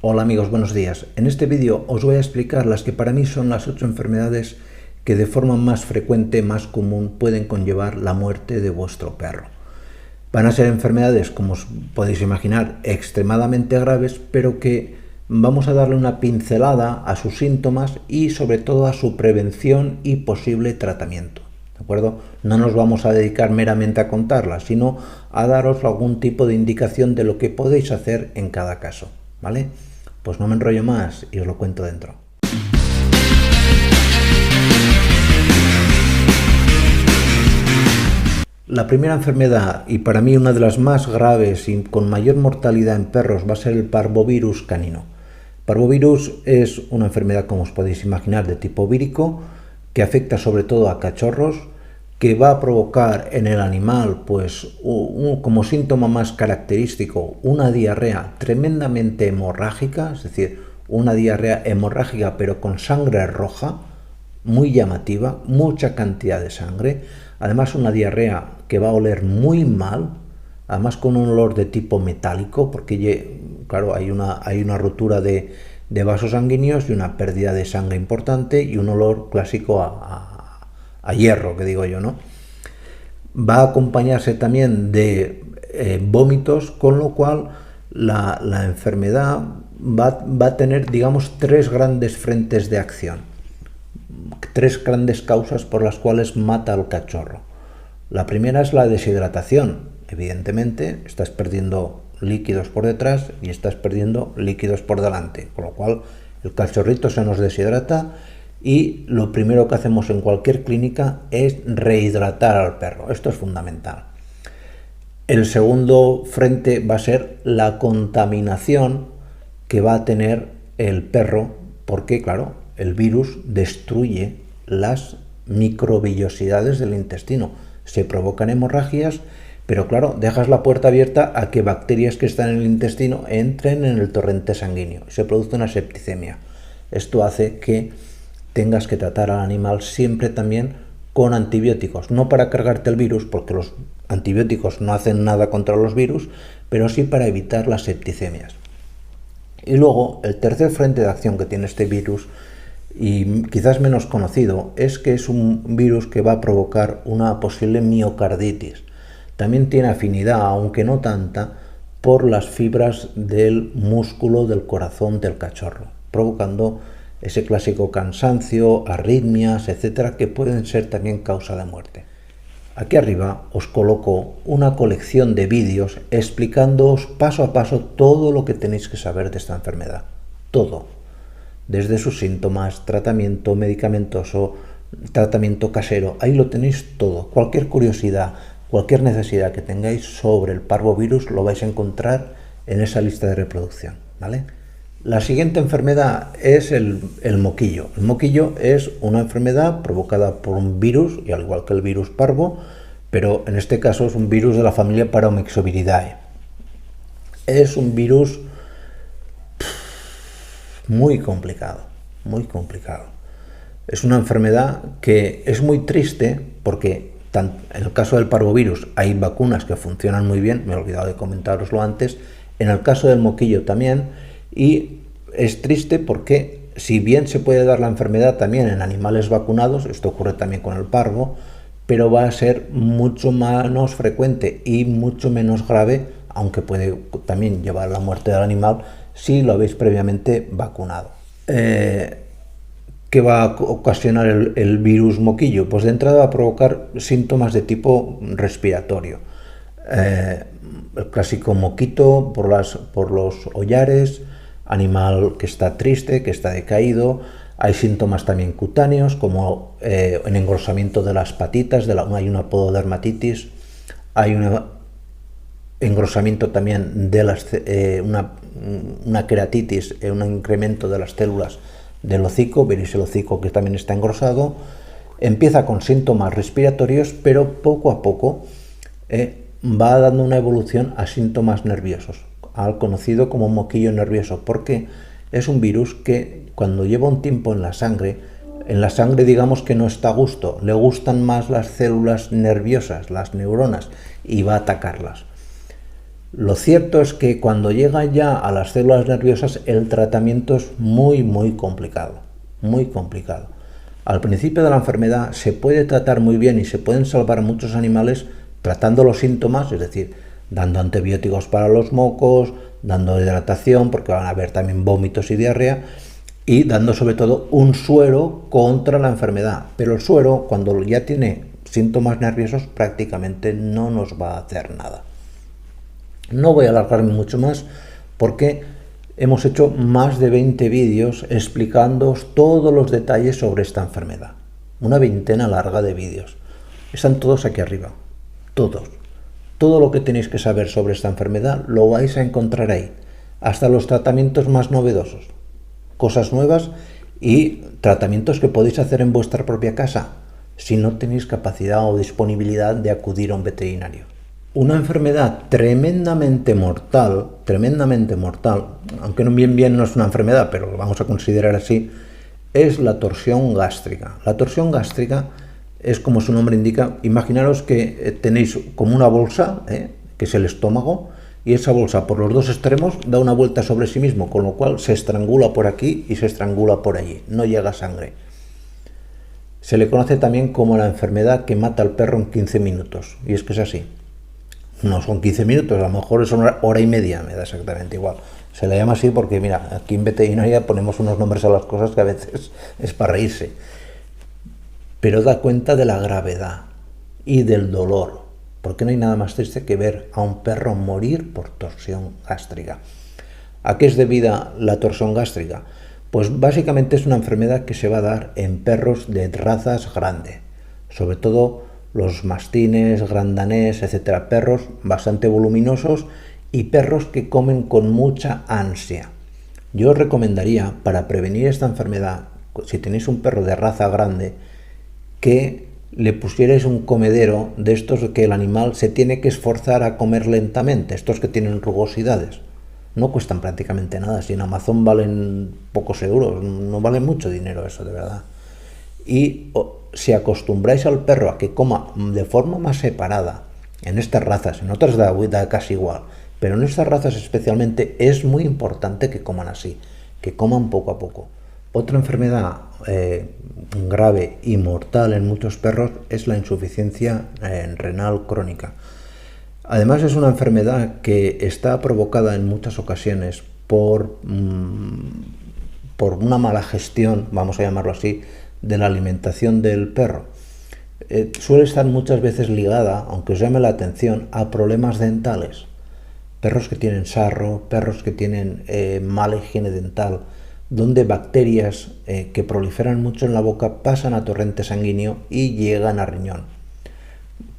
Hola amigos, buenos días. En este vídeo os voy a explicar las que para mí son las 8 enfermedades que de forma más frecuente, más común, pueden conllevar la muerte de vuestro perro. Van a ser enfermedades, como os podéis imaginar, extremadamente graves, pero que vamos a darle una pincelada a sus síntomas y sobre todo a su prevención y posible tratamiento. ¿De acuerdo? No nos vamos a dedicar meramente a contarlas, sino a daros algún tipo de indicación de lo que podéis hacer en cada caso, ¿vale? Pues no me enrollo más y os lo cuento dentro. La primera enfermedad, y para mí una de las más graves y con mayor mortalidad en perros, va a ser el parvovirus canino. Parvovirus es una enfermedad, como os podéis imaginar, de tipo vírico, que afecta sobre todo a cachorros, que va a provocar en el animal, pues como síntoma más característico, una diarrea tremendamente hemorrágica, es decir, una diarrea hemorrágica pero con sangre roja, muy llamativa, mucha cantidad de sangre, además una diarrea que va a oler muy mal, además con un olor de tipo metálico, porque claro, hay una rotura de vasos sanguíneos y una pérdida de sangre importante y un olor clásico a hierro, que digo yo, ¿no? Va a acompañarse también de vómitos, con lo cual la enfermedad va a tener, digamos, tres grandes frentes de acción, tres grandes causas por las cuales mata al cachorro. La primera es la deshidratación. Evidentemente, estás perdiendo líquidos por detrás y estás perdiendo líquidos por delante, con lo cual el cachorrito se nos deshidrata y lo primero que hacemos en cualquier clínica es rehidratar al perro. Esto es fundamental. El segundo frente va a ser la contaminación que va a tener el perro, porque claro, el virus destruye las microvillosidades del intestino. Se provocan hemorragias, pero claro, dejas la puerta abierta a que bacterias que están en el intestino entren en el torrente sanguíneo. Se produce una septicemia. Esto hace que tengas que tratar al animal siempre también con antibióticos, no para cargarte el virus, porque los antibióticos no hacen nada contra los virus, pero sí para evitar las septicemias. Y luego, el tercer frente de acción que tiene este virus, y quizás menos conocido, es que es un virus que va a provocar una posible miocarditis. También tiene afinidad, aunque no tanta, por las fibras del músculo del corazón del cachorro, provocando ese clásico cansancio, arritmias, etcétera, que pueden ser también causa de muerte. Aquí arriba os coloco una colección de vídeos explicándoos paso a paso todo lo que tenéis que saber de esta enfermedad. Todo. Desde sus síntomas, tratamiento medicamentoso, tratamiento casero. Ahí lo tenéis todo. Cualquier curiosidad, cualquier necesidad que tengáis sobre el parvovirus lo vais a encontrar en esa lista de reproducción, ¿vale? La siguiente enfermedad es el moquillo. El moquillo es una enfermedad provocada por un virus, y al igual que el virus parvo, pero en este caso es un virus de la familia Paramyxoviridae. Es un virus muy complicado, muy complicado. Es una enfermedad que es muy triste porque en el caso del parvovirus hay vacunas que funcionan muy bien, me he olvidado de comentároslo antes, en el caso del moquillo también. Y es triste porque si bien se puede dar la enfermedad también en animales vacunados, esto ocurre también con el parvo, pero va a ser mucho menos frecuente y mucho menos grave, aunque puede también llevar a la muerte del animal si lo habéis previamente vacunado. ¿Qué va a ocasionar el virus moquillo? Pues de entrada va a provocar síntomas de tipo respiratorio. El clásico moquito por los hollares, animal que está triste, que está decaído. Hay síntomas también cutáneos, como el engrosamiento de las patitas, hay una pododermatitis, hay un engrosamiento también de una queratitis, un incremento de las células del hocico, veréis el hocico que también está engrosado. Empieza con síntomas respiratorios, pero poco a poco va dando una evolución a síntomas nerviosos, al conocido como moquillo nervioso, porque es un virus que cuando lleva un tiempo en la sangre digamos que no está a gusto, le gustan más las células nerviosas, las neuronas, y va a atacarlas. Lo cierto es que cuando llega ya a las células nerviosas el tratamiento es muy complicado, muy complicado. Al principio de la enfermedad se puede tratar muy bien y se pueden salvar muchos animales tratando los síntomas, es decir, dando antibióticos para los mocos, dando hidratación, porque van a haber también vómitos y diarrea, y dando sobre todo un suero contra la enfermedad. Pero el suero, cuando ya tiene síntomas nerviosos, prácticamente no nos va a hacer nada. No voy a alargarme mucho más porque hemos hecho más de 20 vídeos explicándoos todos los detalles sobre esta enfermedad. Una veintena larga de vídeos. Están todos aquí arriba. Todos. Todo lo que tenéis que saber sobre esta enfermedad lo vais a encontrar ahí. Hasta los tratamientos más novedosos. Cosas nuevas y tratamientos que podéis hacer en vuestra propia casa si no tenéis capacidad o disponibilidad de acudir a un veterinario. Una enfermedad tremendamente mortal, aunque no bien no es una enfermedad, pero lo vamos a considerar así, es la torsión gástrica. La torsión gástrica es, como su nombre indica, imaginaros que tenéis como una bolsa, que es el estómago, y esa bolsa por los dos extremos da una vuelta sobre sí mismo, con lo cual se estrangula por aquí y se estrangula por allí, no llega sangre. Se le conoce también como la enfermedad que mata al perro en 15 minutos, y es que es así. No son 15 minutos, a lo mejor es una hora y media, me da exactamente igual. Se le llama así porque, mira, aquí en veterinaria ponemos unos nombres a las cosas que a veces es para reírse. Pero da cuenta de la gravedad y del dolor, porque no hay nada más triste que ver a un perro morir por torsión gástrica. ¿A qué es debida la torsión gástrica? Pues básicamente es una enfermedad que se va a dar en perros de razas grandes, sobre todo los mastines, grandanés, etcétera, perros bastante voluminosos y perros que comen con mucha ansia. Yo os recomendaría, para prevenir esta enfermedad, si tenéis un perro de raza grande, que le pusierais un comedero de estos que el animal se tiene que esforzar a comer lentamente, estos que tienen rugosidades. No cuestan prácticamente nada, si en Amazon valen pocos euros, no vale mucho dinero eso, de verdad. Y si acostumbráis al perro a que coma de forma más separada, en estas razas, en otras da casi igual, pero en estas razas especialmente es muy importante que coman así, que coman poco a poco. Otra enfermedad grave y mortal en muchos perros es la insuficiencia renal crónica. Además es una enfermedad que está provocada en muchas ocasiones por una mala gestión, vamos a llamarlo así, de la alimentación del perro. Suele estar muchas veces ligada, aunque os llame la atención, a problemas dentales. Perros que tienen sarro, perros que tienen mala higiene dental, donde bacterias que proliferan mucho en la boca pasan a torrente sanguíneo y llegan a riñón.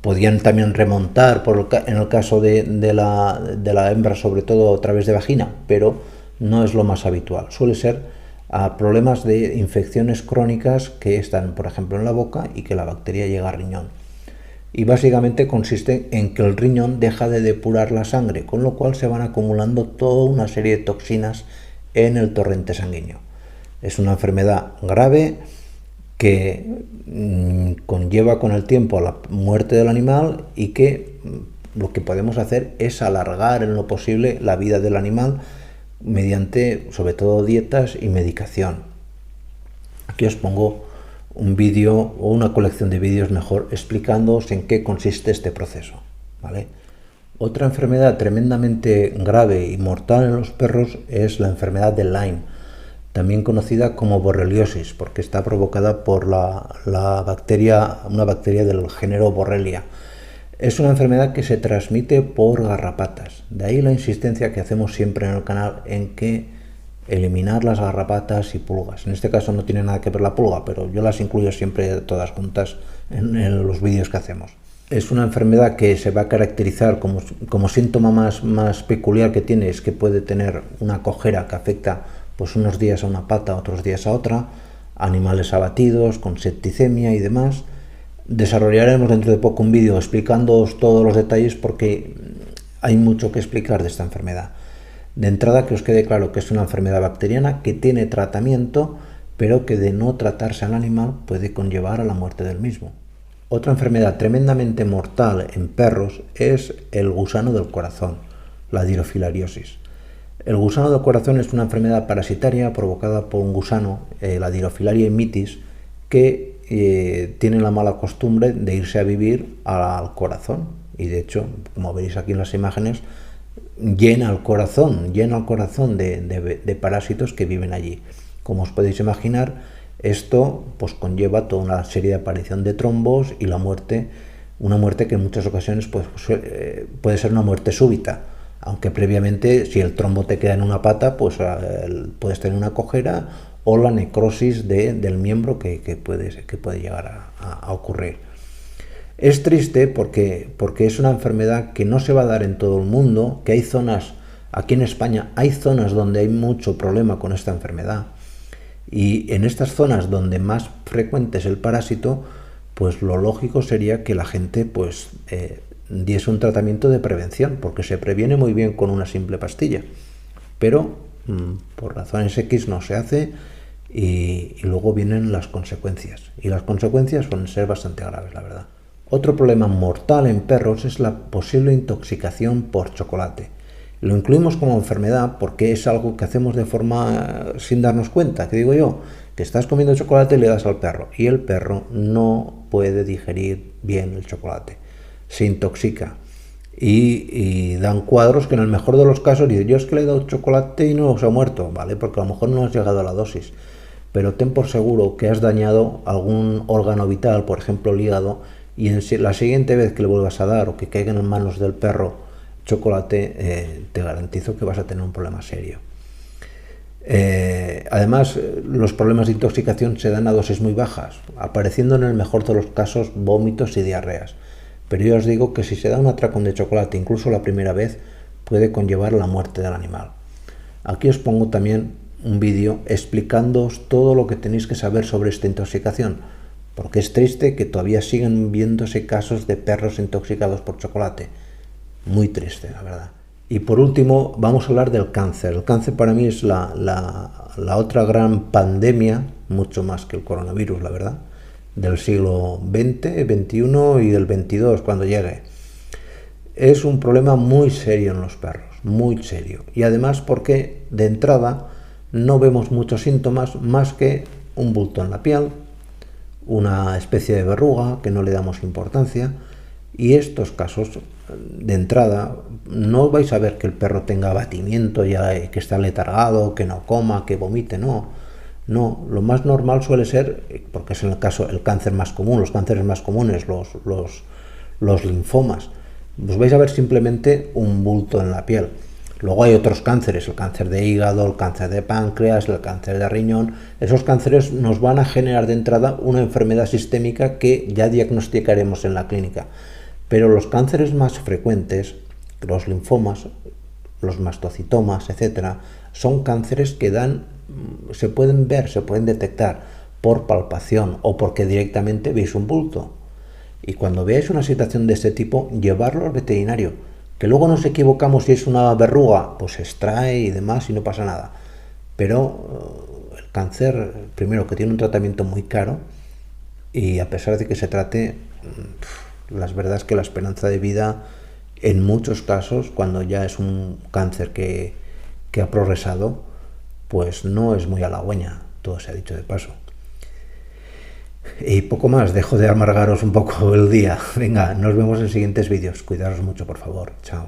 Podían también remontar, en el caso de la hembra, sobre todo a través de vagina, pero no es lo más habitual. Suele ser a problemas de infecciones crónicas que están, por ejemplo, en la boca y que la bacteria llega a riñón. Y básicamente consiste en que el riñón deja de depurar la sangre, con lo cual se van acumulando toda una serie de toxinas en el torrente sanguíneo. Es una enfermedad grave que conlleva con el tiempo a la muerte del animal y que lo que podemos hacer es alargar en lo posible la vida del animal mediante sobre todo dietas y medicación. Aquí os pongo un vídeo o una colección de vídeos mejor explicándoos en qué consiste este proceso, ¿vale? Otra enfermedad tremendamente grave y mortal en los perros es la enfermedad de Lyme, también conocida como borreliosis, porque está provocada por una bacteria del género Borrelia. Es una enfermedad que se transmite por garrapatas. De ahí la insistencia que hacemos siempre en el canal en que eliminar las garrapatas y pulgas. En este caso no tiene nada que ver la pulga, pero yo las incluyo siempre todas juntas en los vídeos que hacemos. Es una enfermedad que se va a caracterizar como síntoma más peculiar que tiene, es que puede tener una cojera que afecta pues unos días a una pata, otros días a otra, animales abatidos, con septicemia y demás. Desarrollaremos dentro de poco un vídeo explicándoos todos los detalles porque hay mucho que explicar de esta enfermedad. De entrada, que os quede claro que es una enfermedad bacteriana que tiene tratamiento, pero que de no tratarse al animal puede conllevar a la muerte del mismo. Otra enfermedad tremendamente mortal en perros es el gusano del corazón. la dirofilariosis. El gusano del corazón es una enfermedad parasitaria provocada por un gusano, la Dirofilaria mitis, que tiene la mala costumbre de irse a vivir al corazón. Y de hecho, como veréis aquí en las imágenes, llena el corazón de parásitos que viven allí. Como os podéis imaginar, esto pues conlleva toda una serie de aparición de trombos y la muerte, una muerte que en muchas ocasiones pues, puede ser una muerte súbita, aunque previamente, si el trombo te queda en una pata, pues puedes tener una cojera o la necrosis del miembro que puede llegar a ocurrir. Es triste porque es una enfermedad que no se va a dar en todo el mundo, que hay zonas, aquí en España hay zonas donde hay mucho problema con esta enfermedad. Y en estas zonas donde más frecuente es el parásito, pues lo lógico sería que la gente pues diese un tratamiento de prevención, porque se previene muy bien con una simple pastilla. Pero por razones X no se hace y luego vienen las consecuencias. Y las consecuencias suelen ser bastante graves, la verdad. Otro problema mortal en perros es la posible intoxicación por chocolate. Lo incluimos como enfermedad porque es algo que hacemos de forma sin darnos cuenta, que digo yo, que estás comiendo chocolate y le das al perro y el perro no puede digerir bien el chocolate, se intoxica y dan cuadros que en el mejor de los casos dicen, yo es que le he dado chocolate y no se ha muerto, ¿vale? Porque a lo mejor no has llegado a la dosis, pero ten por seguro que has dañado algún órgano vital, por ejemplo el hígado, y la siguiente vez que le vuelvas a dar o que caigan en manos del perro chocolate, te garantizo que vas a tener un problema serio. Además, los problemas de intoxicación se dan a dosis muy bajas, apareciendo en el mejor de los casos vómitos y diarreas. Pero yo os digo que si se da un atracón de chocolate, incluso la primera vez, puede conllevar la muerte del animal. Aquí os pongo también un vídeo explicándoos todo lo que tenéis que saber sobre esta intoxicación, porque es triste que todavía sigan viéndose casos de perros intoxicados por chocolate. Muy triste, la verdad. Y por último, vamos a hablar del cáncer. El cáncer para mí es la otra gran pandemia, mucho más que el coronavirus, la verdad, del siglo XX, XXI y del XXII, cuando llegue. Es un problema muy serio en los perros, muy serio. Y además porque, de entrada, no vemos muchos síntomas más que un bulto en la piel, una especie de verruga que no le damos importancia, y estos casos de entrada no vais a ver que el perro tenga abatimiento, ya que está letargado, que no coma, que vomite, no, lo más normal suele ser, porque es en el caso el cáncer más común, los cánceres más comunes, los linfomas, pues vais a ver simplemente un bulto en la piel. Luego hay otros cánceres, el cáncer de hígado, el cáncer de páncreas, el cáncer de riñón. Esos cánceres nos van a generar de entrada una enfermedad sistémica que ya diagnosticaremos en la clínica. Pero los cánceres más frecuentes, los linfomas, los mastocitomas, etcétera, son cánceres que se pueden ver, se pueden detectar por palpación o porque directamente veis un bulto. Y cuando veáis una situación de este tipo, llevarlo al veterinario. Que luego nos equivocamos si es una verruga, pues se extrae y demás y no pasa nada. Pero el cáncer, primero que tiene un tratamiento muy caro y a pesar de que se trate, la verdad es que la esperanza de vida en muchos casos, cuando ya es un cáncer que ha progresado, pues no es muy halagüeña, todo se ha dicho de paso. Y poco más, dejo de amargaros un poco el día. Venga, nos vemos en siguientes vídeos. Cuidaros mucho, por favor. Chao.